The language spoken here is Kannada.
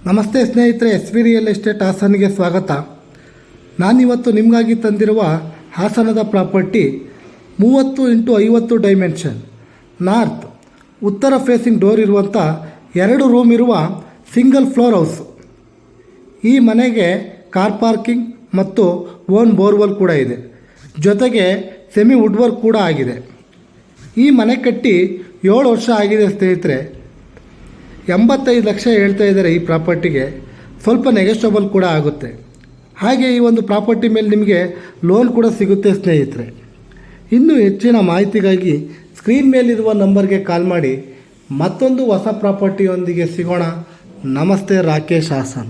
ನಮಸ್ತೆ ಸ್ನೇಹಿತರೆ, ಎಸ್ ವಿ ರಿಯಲ್ ಎಸ್ಟೇಟ್ ಹಾಸನಿಗೆ ಸ್ವಾಗತ. ನಾನಿವತ್ತು ನಿಮಗಾಗಿ ತಂದಿರುವ ಹಾಸನದ ಪ್ರಾಪರ್ಟಿ 30x50 ಡೈಮೆನ್ಷನ್ ನಾರ್ತ್ ಉತ್ತರ ಫೇಸಿಂಗ್ ಡೋರ್ ಇರುವಂಥ 2 ರೂಮ್ ಇರುವ ಸಿಂಗಲ್ ಫ್ಲೋರ್ ಹೌಸ್. ಈ ಮನೆಗೆ ಕಾರ್ ಪಾರ್ಕಿಂಗ್ ಮತ್ತು ಓನ್ ಬೋರ್ವೆಲ್ ಕೂಡ ಇದೆ. ಜೊತೆಗೆ ಸೆಮಿ ವುಡ್ ವರ್ಕ್ ಕೂಡ ಆಗಿದೆ. ಈ ಮನೆ ಕಟ್ಟಿ 7 ವರ್ಷ ಆಗಿದೆ ಸ್ನೇಹಿತರೆ. 85 ಲಕ್ಷ ಹೇಳ್ತಾ ಇದ್ದಾರೆ ಈ ಪ್ರಾಪರ್ಟಿಗೆ. ಸ್ವಲ್ಪ ನೆಗೆಸ್ಟಬಲ್ ಕೂಡ ಆಗುತ್ತೆ. ಹಾಗೆ ಈ ಒಂದು ಪ್ರಾಪರ್ಟಿ ಮೇಲೆ ನಿಮಗೆ ಲೋನ್ ಕೂಡ ಸಿಗುತ್ತೆ ಸ್ನೇಹಿತರೆ. ಇನ್ನೂ ಹೆಚ್ಚಿನ ಮಾಹಿತಿಗಾಗಿ ಸ್ಕ್ರೀನ್ ಮೇಲಿರುವ ನಂಬರ್ಗೆ ಕಾಲ್ ಮಾಡಿ. ಮತ್ತೊಂದು ಹೊಸ ಪ್ರಾಪರ್ಟಿಯೊಂದಿಗೆ ಸಿಗೋಣ. ನಮಸ್ತೆ, ರಾಕೇಶ್ ಹಾಸನ್.